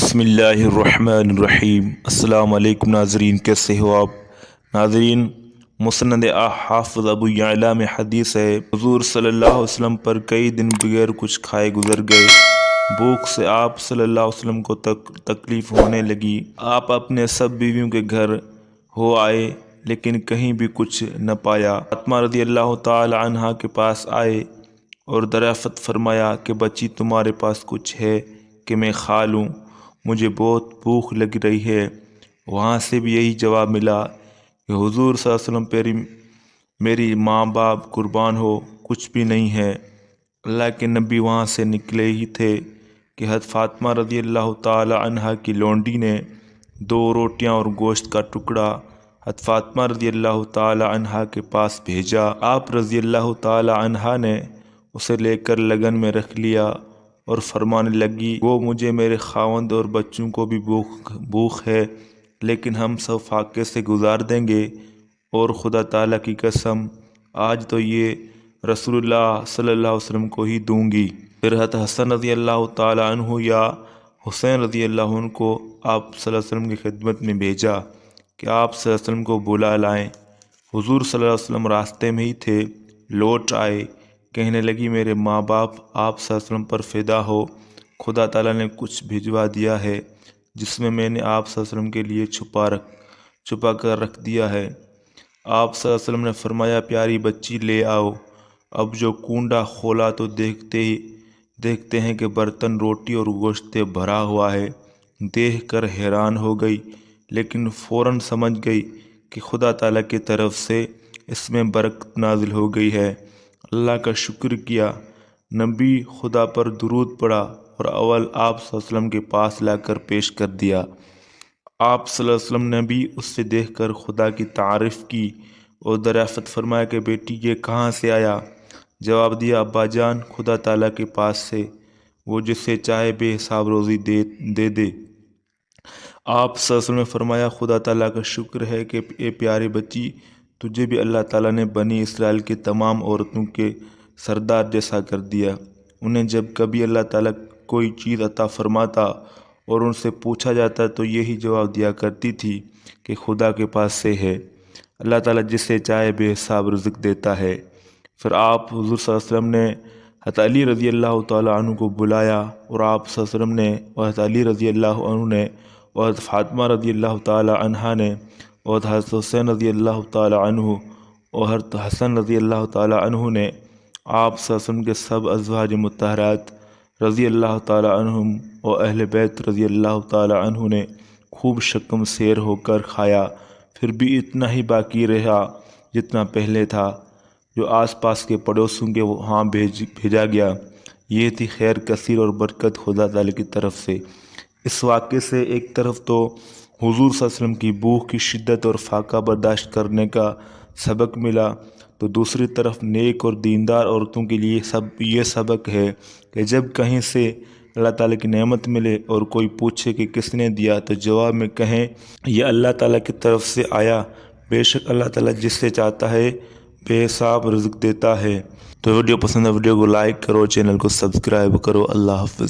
بسم اللہ الرحمن الرحیم۔ السلام علیکم ناظرین، کیسے ہو آپ ناظرین؟ مسند حافظ ابو یعلا میں حدیث ہے، حضور صلی اللہ علیہ وسلم پر کئی دن بغیر کچھ کھائے گزر گئے۔ بھوک سے آپ صلی اللہ علیہ وسلم کو تکلیف ہونے لگی۔ آپ اپنے سب بیویوں کے گھر ہو آئے لیکن کہیں بھی کچھ نہ پایا۔ فاطمہ رضی اللہ تعالی عنہا کے پاس آئے اور دریافت فرمایا کہ بچی تمہارے پاس کچھ ہے کہ میں کھا لوں؟ مجھے بہت بھوک لگ رہی ہے۔ وہاں سے بھی یہی جواب ملا کہ حضور صلی اللہ علیہ وسلم میری ماں باپ قربان ہو، کچھ بھی نہیں ہے۔ اللہ کے نبی وہاں سے نکلے ہی تھے کہ حضرت فاطمہ رضی اللہ تعالی عنہا کی لونڈی نے 2 روٹیاں اور گوشت کا ٹکڑا حضرت فاطمہ رضی اللہ تعالی عنہا کے پاس بھیجا۔ آپ رضی اللہ تعالی عنہا نے اسے لے کر لگن میں رکھ لیا اور فرمانے لگی، وہ مجھے میرے خاوند اور بچوں کو بھی بھوک ہے، لیکن ہم سب فاقے سے گزار دیں گے، اور خدا تعالیٰ کی قسم آج تو یہ رسول اللہ صلی اللہ علیہ وسلم کو ہی دوں گی۔ پھر حضرت حسن رضی اللہ تعالیٰ عنہ یا حسین رضی اللہ عنہ کو آپ صلی اللہ علیہ وسلم کی خدمت میں بھیجا کہ آپ صلی اللہ علیہ وسلم کو بلا لائیں۔ حضور صلی اللہ علیہ وسلم راستے میں ہی تھے، لوٹ آئے، کہنے لگی میرے ماں باپ آپ صلی اللہ علیہ وسلم پر فدا ہو، خدا تعالیٰ نے کچھ بھجوا دیا ہے جس میں نے آپ صلی اللہ علیہ وسلم کے لیے چھپا کر رکھ دیا ہے۔ آپ صلی اللہ علیہ وسلم نے فرمایا، پیاری بچی لے آؤ۔ اب جو کنڈا کھولا تو دیکھتے ہیں کہ برتن روٹی اور گوشت سے بھرا ہوا ہے۔ دیکھ کر حیران ہو گئی، لیکن فوراً سمجھ گئی کہ خدا تعالیٰ کی طرف سے اس میں برکت نازل ہو گئی ہے۔ اللہ کا شکر کیا، نبی خدا پر درود پڑھا اور اول آپ صلی اللہ علیہ وسلم کے پاس لا کر پیش کر دیا۔ آپ صلی اللہ علیہ وسلم نے بھی اس سے دیکھ کر خدا کی تعریف کی اور دریافت فرمایا کہ بیٹی یہ کہاں سے آیا؟ جواب دیا، ابا جان خدا تعالیٰ کے پاس سے، وہ جسے چاہے بے حساب روزی دے دے۔ آپ صلی اللہ علیہ وسلم نے فرمایا، خدا تعالیٰ کا شکر ہے کہ اے پیاری بچی، تجھے بھی اللہ تعالیٰ نے بنی اسرائیل کی تمام عورتوں کے سردار جیسا کر دیا۔ انہیں جب کبھی اللہ تعالیٰ کوئی چیز عطا فرماتا اور ان سے پوچھا جاتا تو یہی جواب دیا کرتی تھی کہ خدا کے پاس سے ہے، اللہ تعالیٰ جسے چاہے بے حساب رزق دیتا ہے۔ پھر آپ حضور صلی اللہ علیہ وسلم نے حضرت علی رضی اللہ تعالیٰ عنہ کو بلایا اور آپ صلی اللہ علیہ وسلم نے اور حضرت علی رضی اللہ عنہ نے اور حضرت فاطمہ رضی اللہ تعالیٰ عنہا نے اور حضرت حسین رضی اللہ تعالیٰ عنہ اور حضرت حسن رضی اللہ تعالیٰ عنہ نے آپ صلی اللہ علیہ وسلم کے سب ازواج مطہرات رضی اللہ تعالیٰ عنہم اور اہل بیت رضی اللہ تعالیٰ عنہ نے خوب شکم سیر ہو کر کھایا۔ پھر بھی اتنا ہی باقی رہا جتنا پہلے تھا، جو آس پاس کے پڑوسوں کے وہاں بھیجا گیا۔ یہ تھی خیر کثیر اور برکت خدا تعالیٰ کی طرف سے۔ اس واقعے سے ایک طرف تو حضور صلی اللہ علیہ وسلم کی بھوک کی شدت اور فاقہ برداشت کرنے کا سبق ملا، تو دوسری طرف نیک اور دیندار عورتوں کے لیے یہ سبق ہے کہ جب کہیں سے اللہ تعالیٰ کی نعمت ملے اور کوئی پوچھے کہ کس نے دیا تو جواب میں کہیں یہ اللہ تعالیٰ کی طرف سے آیا، بے شک اللہ تعالیٰ جس سے چاہتا ہے بے حساب رزق دیتا ہے۔ تو ویڈیو پسند ہے، ویڈیو کو لائک کرو، چینل کو سبسکرائب کرو۔ اللہ حافظ۔